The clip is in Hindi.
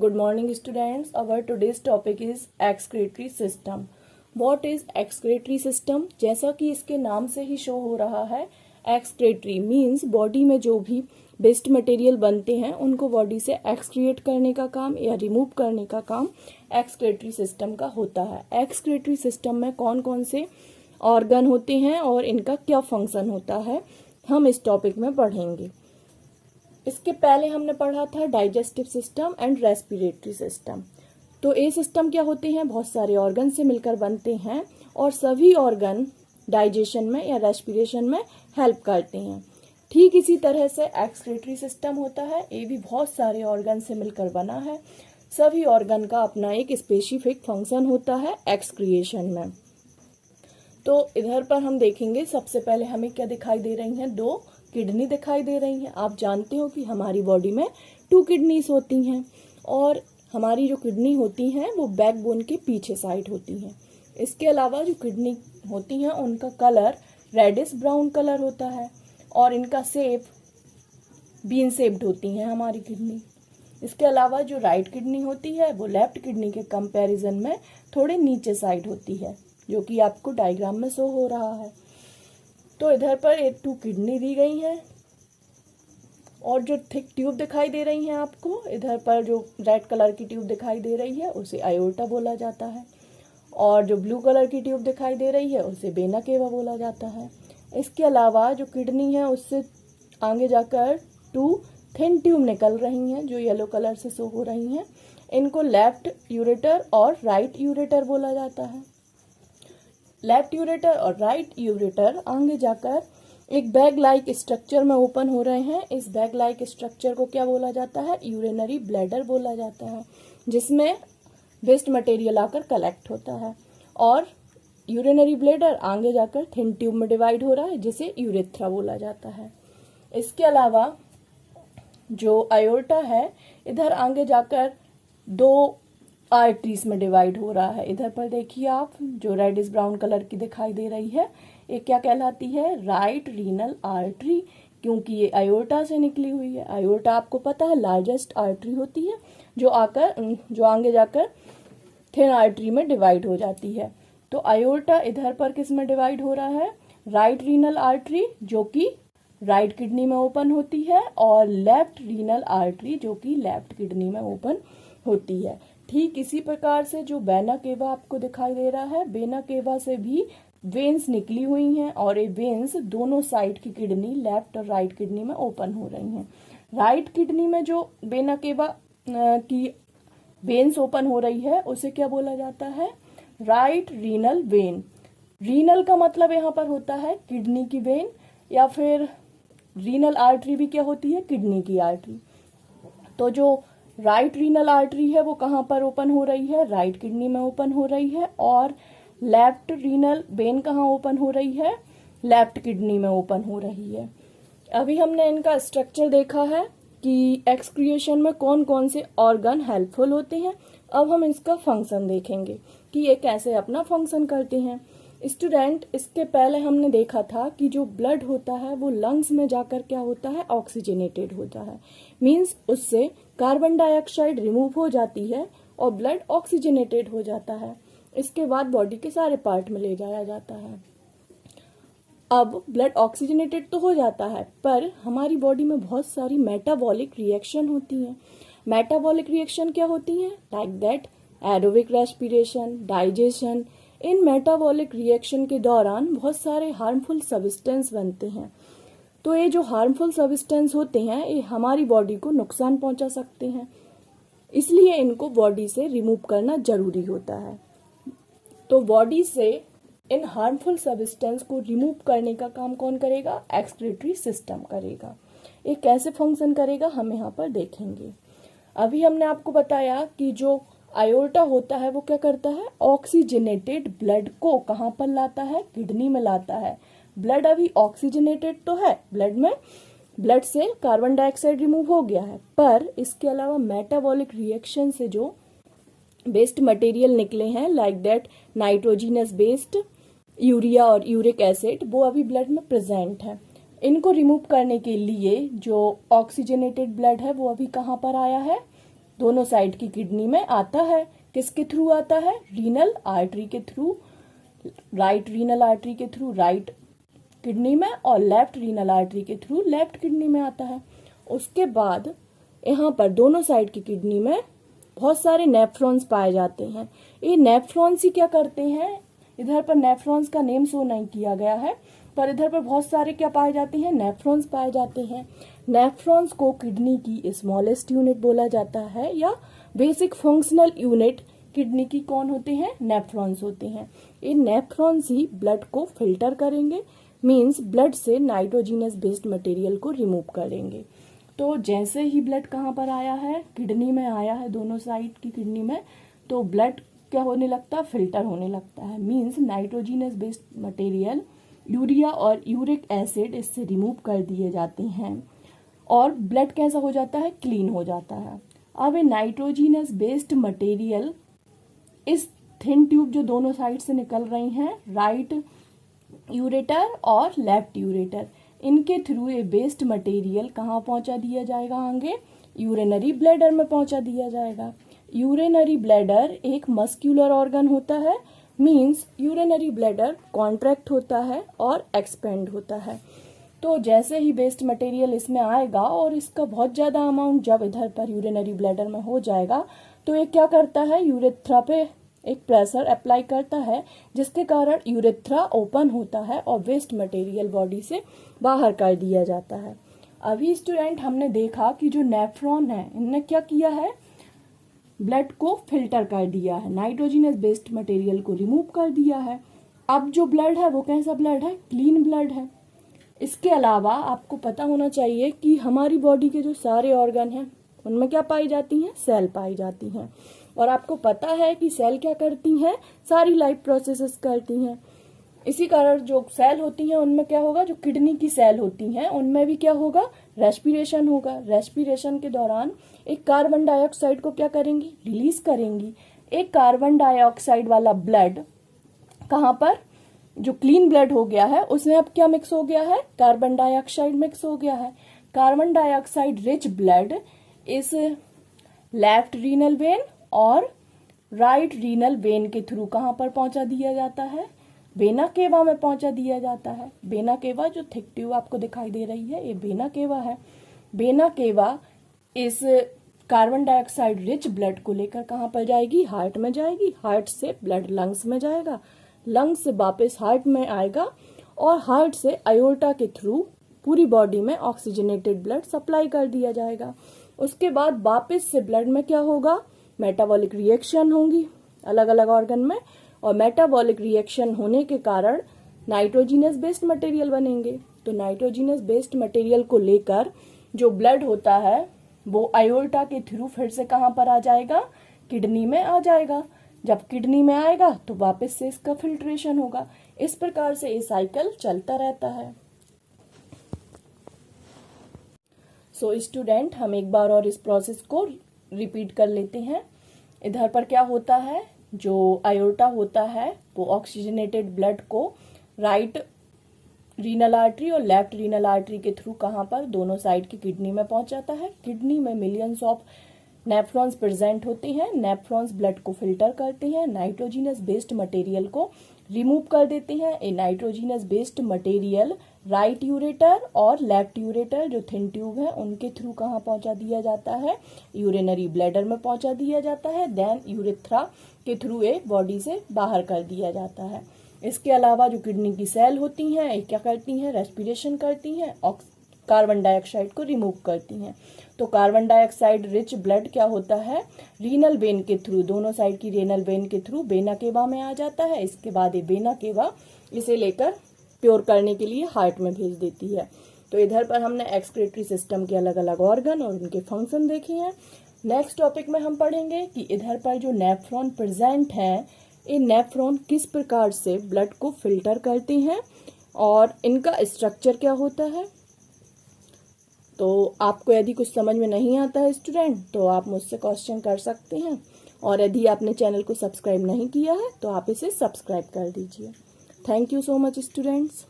Good morning students. Our today's topic is excretory system. What is excretory system? जैसा कि इसके नाम से ही शो हो रहा है, excretory means बॉडी में जो भी वेस्ट मटेरियल बनते हैं उनको बॉडी से एक्सक्रिएट करने का काम या रिमूव करने का काम excretory सिस्टम का होता है। excretory सिस्टम में कौन कौन से ऑर्गन होते हैं और इनका क्या फंक्शन होता है, हम इस टॉपिक में पढ़ेंगे। इसके पहले हमने पढ़ा था digestive system and respiratory system. तो ये सिस्टम क्या होते हैं, बहुत सारे ऑर्गन से मिलकर बनते हैं और सभी ऑर्गन डाइजेशन में या रेस्पिरेशन में हेल्प करते हैं। ठीक इसी तरह से एक्सक्रीटरी सिस्टम होता है, ये भी बहुत सारे ऑर्गन से मिलकर बना है। सभी ऑर्गन का अपना एक स्पेसिफिक फंक्शन होता है एक्सक्रिएशन में। तो इधर पर हम देखेंगे, सबसे पहले हमें क्या दिखाई दे रही हैं, दो किडनी दिखाई दे रही हैं। आप जानते हो कि हमारी बॉडी में 2 किडनीज होती हैं और हमारी जो किडनी होती हैं वो बैकबोन के पीछे साइड होती हैं। इसके अलावा जो किडनी होती हैं उनका कलर रेडिश ब्राउन कलर होता है और इनका शेप बीन शेप्ड होती हैं हमारी किडनी। इसके अलावा जो राइट किडनी होती है वो लेफ्ट किडनी के कंपैरिजन में थोड़े नीचे साइड होती है, जो कि आपको डायग्राम में शो हो रहा है। तो इधर पर एक 2 किडनी दी गई हैं और जो थिक ट्यूब दिखाई दे रही हैं आपको, इधर पर जो रेड कलर की ट्यूब दिखाई दे रही है उसे आयोर्टा बोला जाता है और जो ब्लू कलर की ट्यूब दिखाई दे रही है उसे वेना केवा बोला जाता है। इसके अलावा जो किडनी है उससे आगे जाकर 2 थिन ट्यूब निकल रही हैं जो येलो कलर से शो हो रही हैं। इनको लेफ्ट यूरेटर और राइट यूरेटर बोला जाता है। लेफ्ट यूरेटर और राइट यूरेटर आगे जाकर एक बैग लाइक स्ट्रक्चर में ओपन हो रहे हैं। इस बैग लाइक स्ट्रक्चर को क्या बोला जाता है, यूरिनरी ब्लैडर बोला जाता है, जिसमें वेस्ट मटेरियल आकर कलेक्ट होता है। और यूरिनरी ब्लैडर आगे जाकर थिन ट्यूब में डिवाइड हो रहा है जिसे यूरेथ्रा बोला जाता है। इसके अलावा जो आयोर्टा है इधर आगे जाकर 2 आर्टरीज में डिवाइड हो रहा है। इधर पर देखिए आप, जो रेडिश ब्राउन कलर की दिखाई दे रही है ये क्या कहलाती है, राइट रीनल आर्टरी, क्योंकि ये आयोर्टा से निकली हुई है। आयोर्टा आपको पता है लार्जेस्ट आर्टरी होती है जो आगे जाकर थिन आर्टरी में डिवाइड हो जाती है। तो आयोर्टा इधर पर किस में डिवाइड हो रहा है, राइट रीनल आर्टरी जो कि राइट किडनी में ओपन होती है और लेफ्ट रीनल आर्टरी जो कि लेफ्ट किडनी में ओपन होती है। ठीक इसी प्रकार से जो वेना केवा आपको दिखाई दे रहा है, वेना केवा से भी वेन्स निकली हुई हैं और ये वेन्स दोनों साइड की किडनी लेफ्ट और राइट किडनी में ओपन हो रही हैं। राइट किडनी में जो वेना केवा की वेन्स ओपन हो रही है उसे क्या बोला जाता है, राइट रीनल वेन। रीनल का मतलब यहाँ पर होता है किडनी की वेन, या फिर रीनल आर्टरी भी क्या होती है, किडनी की आर्टरी। तो जो राइट रीनल आर्टरी है वो कहाँ पर ओपन हो रही है, राइट किडनी में ओपन हो रही है। और लेफ्ट रीनल वेन कहाँ ओपन हो रही है, लेफ्ट किडनी में ओपन हो रही है। अभी हमने इनका स्ट्रक्चर देखा है कि एक्सक्रिएशन में कौन कौन से ऑर्गन हेल्पफुल होते हैं। अब हम इसका फंक्शन देखेंगे कि ये कैसे अपना फंक्शन करते हैं। स्टूडेंट, इसके पहले हमने देखा था कि जो ब्लड होता है वो लंग्स में जाकर क्या होता है, ऑक्सीजनेटेड होता है। मीन्स उससे कार्बन डाइऑक्साइड रिमूव हो जाती है और ब्लड ऑक्सीजनेटेड हो जाता है। इसके बाद बॉडी के सारे पार्ट में ले जाया जाता है। अब ब्लड ऑक्सीजनेटेड तो हो जाता है, पर हमारी बॉडी में बहुत सारी मेटाबॉलिक रिएक्शन होती हैं। मेटाबॉलिक रिएक्शन क्या होती हैं, like that aerobic respiration, digestion. In metabolic reaction के दौरान बहुत सारे हार्मफुल सब्सटेंस बनते हैं। तो ये जो हार्मफुल सब्सटेंस होते हैं ये हमारी बॉडी को नुकसान पहुंचा सकते हैं, इसलिए इनको बॉडी से रिमूव करना जरूरी होता है। तो बॉडी से इन हार्मफुल सब्सटेंस को रिमूव करने का काम कौन करेगा, एक्सक्रीटरी सिस्टम करेगा। ये कैसे फंक्शन करेगा हम यहाँ पर देखेंगे। अभी हमने आपको बताया कि जो आयोर्टा होता है वो क्या करता है, ऑक्सीजनेटेड ब्लड को कहाँ पर लाता है, किडनी में लाता है। ब्लड अभी ऑक्सीजनेटेड तो है, ब्लड में ब्लड से कार्बन डाइऑक्साइड रिमूव हो गया है, पर इसके अलावा मेटाबॉलिक रिएक्शन से जो वेस्ट मटेरियल निकले हैं, like that nitrogenous based urea और यूरिक एसिड, वो अभी ब्लड में प्रेजेंट है। इनको रिमूव करने के लिए जो ऑक्सीजनेटेड ब्लड है वो अभी कहाँ पर आया है, दोनों साइड की किडनी में आता है। किसके थ्रू आता है? रीनल आर्टरी के थ्रू, राइट रीनल आर्टरी के थ्रू राइट किडनी में, और लेफ्ट रीनल आर्टरी के थ्रू लेफ्ट किडनी में आता है। उसके बाद यहाँ पर दोनों साइड की किडनी में बहुत सारे नेफ्रॉन्स पाए जाते हैं। ये नेफ्रॉन्स ही क्या करते हैं? इधर पर नेफ्रॉन्स का नेम शो नहीं किया गया है, पर इधर पर बहुत सारे क्या पाए जाते हैं? नेफ्रॉन्स पाए जाते हैं। नेफ्रॉन्स को किडनी की स्मॉलेस्ट यूनिट बोला जाता है, या बेसिक फंक्शनल यूनिट किडनी की कौन होते हैं? नेफ्रॉन्स होते हैं। ये नेफ्रॉन्स ही ब्लड को फिल्टर करेंगे, मीन्स ब्लड से नाइट्रोजीनस बेस्ड मटेरियल को रिमूव करेंगे। तो जैसे ही ब्लड कहाँ पर आया है? किडनी में आया है, दोनों साइड की किडनी में, तो ब्लड क्या होने लगता है? फिल्टर होने लगता है। Means nitrogenous based material, urea और यूरिक एसिड इससे रिमूव कर दिए जाते हैं और ब्लड कैसा हो जाता है? क्लीन हो जाता है। अब ये नाइट्रोजीनस बेस्ड मटेरियल इस थिन ट्यूब जो दोनों साइड से निकल रही हैं, राइट यूरेटर और लेफ्ट यूरेटर, इनके थ्रू ये बेस्ड मटेरियल कहाँ पहुंचा दिया जाएगा? आगे यूरिनरी ब्लैडर में पहुंचा दिया जाएगा। यूरिनरी ब्लैडर एक मस्क्यूलर ऑर्गन होता है, मींस यूरिनरी ब्लैडर कॉन्ट्रैक्ट होता है और एक्सपेंड होता है। तो जैसे ही वेस्ट मटेरियल इसमें आएगा और इसका बहुत ज़्यादा अमाउंट जब इधर पर यूरिनरी ब्लैडर में हो जाएगा, तो ये क्या करता है? यूरेथ्रा पे एक प्रेशर अप्लाई करता है, जिसके कारण यूरेथ्रा ओपन होता है और वेस्ट मटेरियल बॉडी से बाहर कर दिया जाता है। अभी स्टूडेंट हमने देखा कि जो नेफ्रॉन है, इनने क्या किया है? ब्लड को फिल्टर कर दिया है, नाइट्रोजीनस बेस्ड मटेरियल को रिमूव कर दिया है। अब जो ब्लड है वो कैसा ब्लड है? क्लीन ब्लड है। इसके अलावा आपको पता होना चाहिए कि हमारी बॉडी के जो सारे ऑर्गन हैं उनमें क्या पाई जाती हैं? सेल पाई जाती हैं। और आपको पता है कि सेल क्या करती हैं? सारी लाइफ प्रोसेसेस करती हैं। इसी कारण जो सेल होती हैं उनमें क्या होगा? जो किडनी की सेल होती हैं उनमें भी क्या होगा? रेस्पिरेशन होगा। रेस्पिरेशन के दौरान एक कार्बन डाइऑक्साइड को क्या करेंगी? रिलीज करेंगी। एक कार्बन डाइऑक्साइड वाला ब्लड कहाँ पर? जो क्लीन ब्लड हो गया है उसमें अब क्या मिक्स हो गया है? कार्बन डाइऑक्साइड मिक्स हो गया है। कार्बन डाइऑक्साइड रिच ब्लड इस लेफ्ट रीनल वेन और राइट रीनल वेन के थ्रू कहाँ पर पहुंचा दिया जाता है? वेना केवा में पहुंचा दिया जाता है। वेना केवा जो थिक ट्यूब आपको दिखाई दे रही है, ये वेना केवा है। वेना केवा इस कार्बन डाइऑक्साइड रिच ब्लड को लेकर कहाँ पर जाएगी? हार्ट में जाएगी। हार्ट से ब्लड लंग्स में जाएगा, लंग्स से वापस हार्ट में आएगा और हार्ट से अयोर्टा के थ्रू पूरी बॉडी में ऑक्सीजनेटेड ब्लड सप्लाई कर दिया जाएगा। उसके बाद वापस से ब्लड में क्या होगा? मेटाबॉलिक रिएक्शन होंगी अलग अलग ऑर्गन में, और मेटाबॉलिक रिएक्शन होने के कारण नाइट्रोजीनस बेस्ड मटेरियल बनेंगे। तो नाइट्रोजीनस बेस्ड मटेरियल को लेकर जो ब्लड होता है वो अयोर्टा के थ्रू फिर से कहाँ पर आ जाएगा? किडनी में आ जाएगा। जब किडनी में आएगा तो वापस से इसका फिल्ट्रेशन होगा। इस प्रकार से ये साइकिल चलता रहता है। सो स्टूडेंट, हम एक बार और इस प्रोसेस को रिपीट कर लेते हैं। इधर पर क्या होता है? जो अयोर्टा होता है वो ऑक्सीजनेटेड ब्लड को राइट रीनल आर्टरी और लेफ्ट रीनल आर्टरी के थ्रू कहाँ पर? दोनों साइड की किडनी में पहुंचाता है। किडनी में मिलियंस ऑफ नेफ्रॉन्स प्रेजेंट होते हैं। नेफ्रॉन्स ब्लड को फिल्टर करते हैं, नाइट्रोजीनस बेस्ड मटेरियल को रिमूव कर देते हैं। A nitrogenous based material right ureter और लेफ्ट यूरेटर जो थिन ट्यूब है उनके थ्रू कहाँ पहुंचा दिया जाता है? यूरिनरी ब्लैडर में पहुंचा दिया जाता है। देन यूरेथ्रा के थ्रू ये बॉडी से बाहर कर दिया जाता है। इसके अलावा जो किडनी की सेल होती हैं ये क्या करती हैं? रेस्पिरेशन करती हैं, कार्बन डाइऑक्साइड को रिमूव करती हैं। तो कार्बन डाइऑक्साइड रिच ब्लड क्या होता है? रीनल वेन के थ्रू, दोनों साइड की रीनल वेन के थ्रू वेना केवा में आ जाता है। इसके बाद ये वेना केवा इसे लेकर प्योर करने के लिए हार्ट में भेज देती है। तो इधर पर हमने एक्सक्रीटरी सिस्टम के अलग अलग ऑर्गन और उनके फंक्शन देखे हैं। नेक्स्ट टॉपिक में हम पढ़ेंगे कि इधर पर जो नेफ्रॉन प्रेजेंट हैं, ये नेफ्रॉन किस प्रकार से ब्लड को फिल्टर करते हैं और इनका स्ट्रक्चर क्या होता है। तो आपको यदि कुछ समझ में नहीं आता है स्टूडेंट, तो आप मुझसे क्वेश्चन कर सकते हैं, और यदि आपने चैनल को सब्सक्राइब नहीं किया है तो आप इसे सब्सक्राइब कर दीजिए। Thank you so much students.